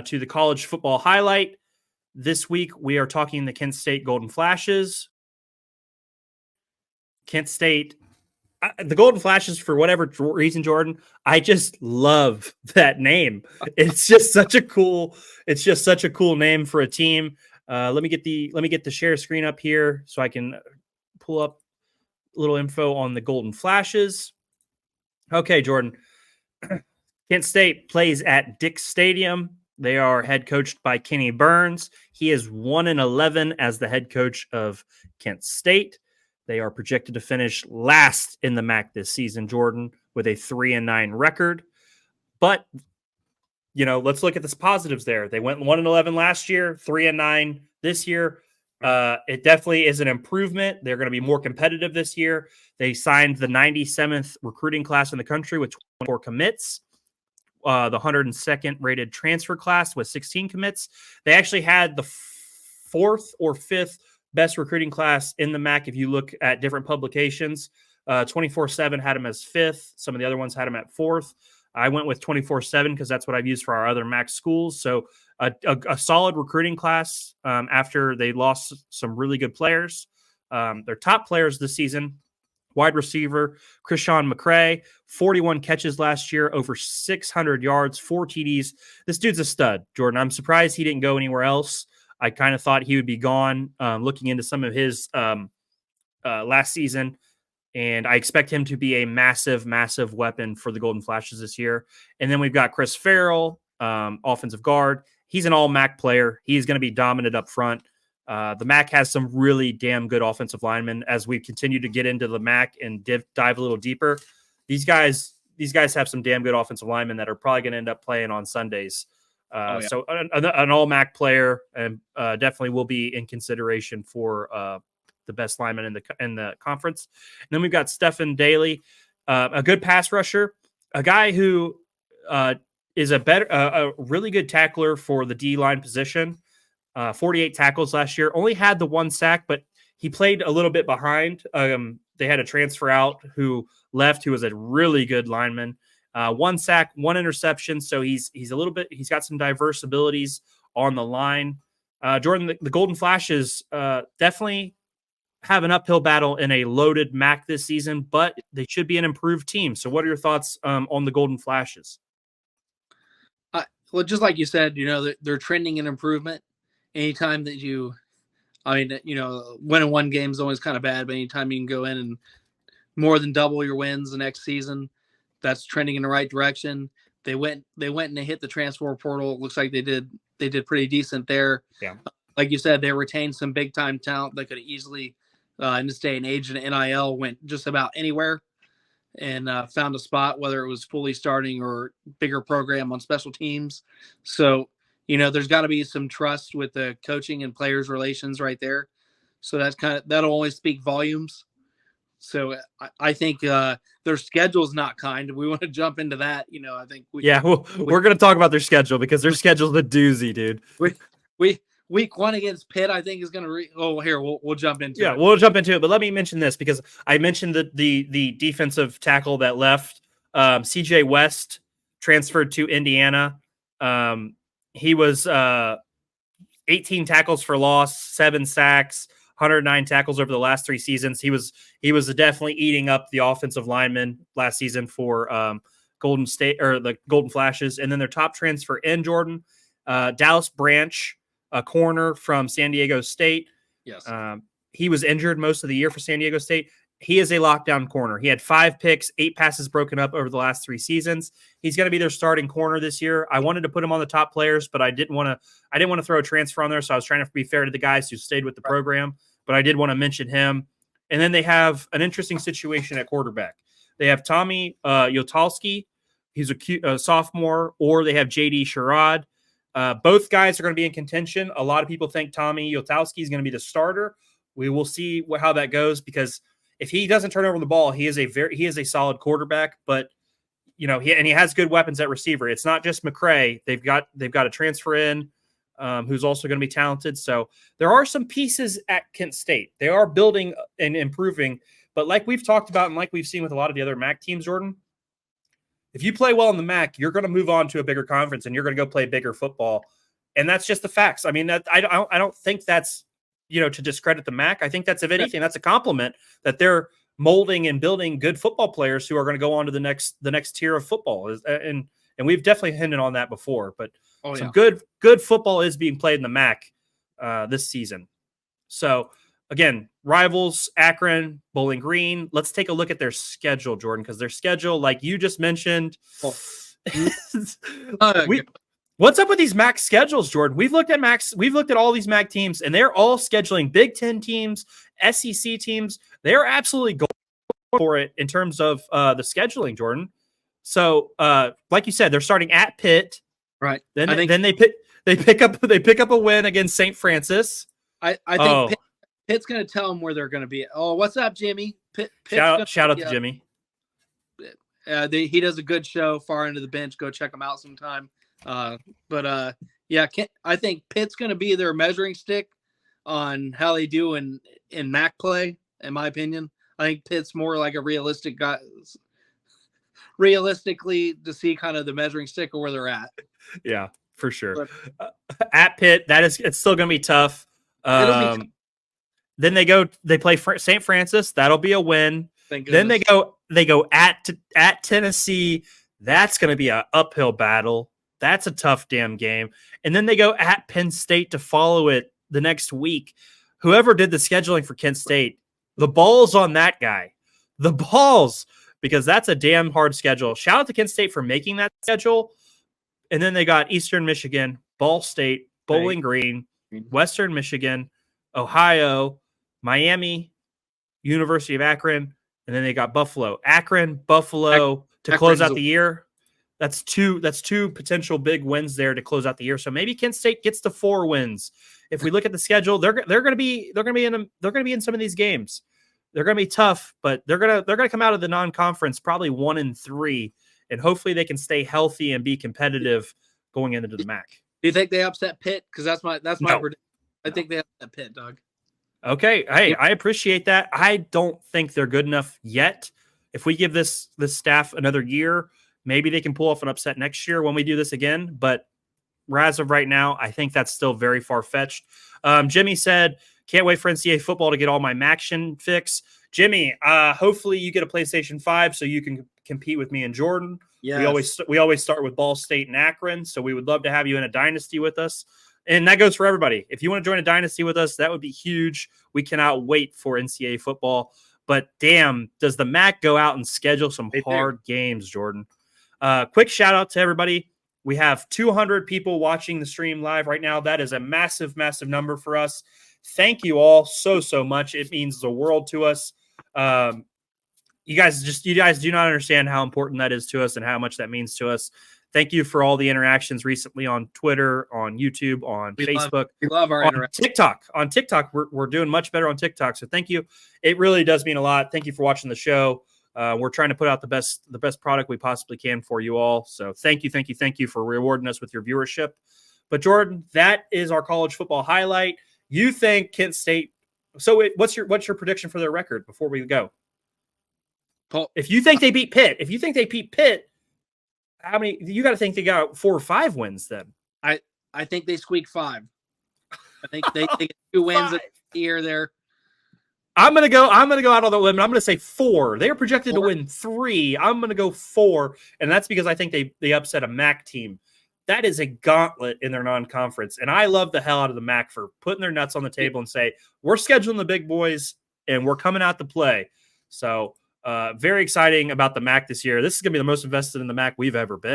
to the college football highlight. This week, we are talking the Kent State Golden Flashes. Kent State, the Golden Flashes, for whatever reason, Jordan, I just love that name. It's just such a cool name for a team. Let me get the share screen up here so I can pull up a little info on the Golden Flashes. Okay, Jordan. Kent State plays at Dick Stadium. They are head coached by Kenny Burns. He is 1-11 as the head coach of Kent State. They are projected to finish last in the MAC this season, Jordan, with a 3-9 record. But, let's look at the positives there. They went 1-11 last year, 3-9 this year. It definitely is an improvement. They're going to be more competitive this year. They signed the 97th recruiting class in the country with 24 commits. The 102nd rated transfer class with 16 commits. They actually had the fourth or fifth best recruiting class in the MAC. If you look at different publications, 24/7 had them as fifth. Some of the other ones had them at fourth. I went with 24/7 because that's what I've used for our other MAC schools. So a solid recruiting class after they lost some really good players. Their top players this season: wide receiver Krishan McCray, 41 catches last year, over 600 yards, 4 TDs. This dude's a stud, Jordan. I'm surprised he didn't go anywhere else. I kind of thought he would be gone looking into some of his last season. And I expect him to be a massive, massive weapon for the Golden Flashes this year. And then we've got Chris Farrell, offensive guard. He's an all-MAC player. He's going to be dominant up front. The MAC has some really damn good offensive linemen. As we continue to get into the MAC and dive a little deeper, these guys have some damn good offensive linemen that are probably going to end up playing on Sundays. So an all-MAC player and definitely will be in consideration for the best lineman in the conference. And then we've got Stephen Daly, a good pass rusher, a guy who is a really good tackler for the D-line position. 48 tackles last year, only had the 1 sack, but he played a little bit behind. They had a transfer out who left, who was a really good lineman. 1 sack, 1 interception. So he's got some diverse abilities on the line. Jordan, the Golden Flashes definitely have an uphill battle in a loaded MAC this season, but they should be an improved team. So what are your thoughts on the Golden Flashes? Well, just like you said, they're trending in improvement. Anytime that winning 1 game is always kind of bad, but anytime you can go in and more than double your wins the next season, that's trending in the right direction. They went and they hit the transfer portal. It looks like they did pretty decent there. Yeah. Like you said, they retained some big time talent that could easily, in this day and age, in NIL went just about anywhere and found a spot, whether it was fully starting or bigger program on special teams. So, there's got to be some trust with the coaching and players relations right there. So that'll always speak volumes. So I think their schedule's not kind. We want to jump into that. I think we're going to talk about their schedule because their schedule's a doozy, dude. We week 1 against Pitt, I think is going to we'll jump into it. Yeah, we'll jump into it. But let me mention this because I mentioned the defensive tackle that left. CJ West transferred to Indiana. He was 18 tackles for loss, 7 sacks, 109 tackles over the last 3 seasons. He was definitely eating up the offensive lineman last season for Golden State or the Golden Flashes. And then their top transfer in Jordan, Dallas Branch, a corner from San Diego State. Yes. He was injured most of the year for San Diego State. He is a lockdown corner. He had 5 picks, 8 passes broken up over the last 3 seasons. He's going to be their starting corner this year. I wanted to put him on the top players, but I didn't want to throw a transfer on there. So I was trying to be fair to the guys who stayed with the program, but I did want to mention him. And then they have an interesting situation at quarterback. They have Tommy Yotalski. He's a sophomore, or they have JD Sherrod. Both guys are going to be in contention. A lot of people think Tommy Yotalski is going to be the starter. We will see how that goes, because if he doesn't turn over the ball, he is a solid quarterback. But he has good weapons at receiver. It's not just McCray. They've got a transfer in who's also going to be talented. So there are some pieces at Kent State. They are building and improving. But like we've talked about and like we've seen with a lot of the other MAC teams, Jordan, If you play well in the MAC, you're going to move on to a bigger conference and you're going to go play bigger football. And that's just the facts. I mean, I don't think that's, to discredit the MAC. I think that's, if anything, that's a compliment that they're molding and building good football players who are going to go on to the next tier of football. And we've definitely hinted on that before, but some good football is being played in the MAC this season. So again, rivals, Akron, Bowling Green. Let's take a look at their schedule, Jordan, because their schedule, like you just mentioned, what's up with these MAC schedules, Jordan? We've looked at all these MAC teams, and they're all scheduling Big Ten teams, SEC teams. They're absolutely going for it in terms of the scheduling, Jordan. So, like you said, they're starting at Pitt, right? Then they pick up a win against St. Francis. I think Pitt's going to tell them where they're going to be. Oh, what's up, Jimmy? Shout out to Jimmy. He does a good show, Far Into the Bench. Go check him out sometime. I think Pitt's going to be their measuring stick on how they do in MAC play. In my opinion, I think Pitt's more like a realistic guy, realistically, to see kind of the measuring stick of where they're at. Yeah, for sure. At Pitt, it's still going to be tough. Then they play St. Francis. That'll be a win. Then they go at Tennessee. That's going to be an uphill battle. That's a tough damn game. And then they go at Penn State to follow it the next week. Whoever did the scheduling for Kent State, the ball's on that guy. The balls, because that's a damn hard schedule. Shout out to Kent State for making that schedule. And then they got Eastern Michigan, Ball State, Bowling Green, Western Michigan, Ohio, Miami, University of Akron, and then they got Buffalo. Buffalo to close out the year. That's two potential big wins there to close out the year. So maybe Kent State gets to 4 wins. If we look at the schedule, they're going to be in some of these games. They're going to be tough, but they're going to come out of the non-conference probably 1-3, and hopefully they can stay healthy and be competitive going into the MAC. Do you think they upset Pitt? Because that's my prediction. I think they upset Pitt, Doug. Okay. Hey, I appreciate that. I don't think they're good enough yet. If we give this staff another year, maybe they can pull off an upset next year when we do this again. But as of right now, I think that's still very far-fetched. Jimmy said, can't wait for NCAA football to get all my Maction fix. Jimmy, hopefully you get a PlayStation 5 so you can compete with me and Jordan. Yes. We always start with Ball State and Akron, so we would love to have you in a dynasty with us. And that goes for everybody. If you want to join a dynasty with us, that would be huge. We cannot wait for NCAA football. But damn, does the MAC go out and schedule some hard games, Jordan? Quick shout out to everybody. We have 200 people watching the stream live right now. That is a massive, massive number for us. Thank you all so much. It means the world to us. You guys do not understand how important that is to us and how much that means to us. Thank you for all the interactions recently on Twitter, on YouTube, on Facebook. We love our interaction. On TikTok, we're doing much better on TikTok. So thank you. It really does mean a lot. Thank you for watching the show. We're trying to put out the best product we possibly can for you all. So thank you for rewarding us with your viewership. But Jordan, that is our college football highlight. You think Kent State? So what's your prediction for their record before we go? Paul, if you think they beat Pitt, how many? You got to think they got 4 or 5 wins then. I think they squeak 5. I think they get 2 wins at the year there. I'm gonna go out on the limb. I'm gonna say 4. They are projected to win 3. I'm gonna go 4, and that's because I think they upset a MAC team. That is a gauntlet in their non-conference, and I love the hell out of the MAC for putting their nuts on the table and say we're scheduling the big boys and we're coming out to play. So very exciting about the MAC this year. This is gonna be the most invested in the MAC we've ever been.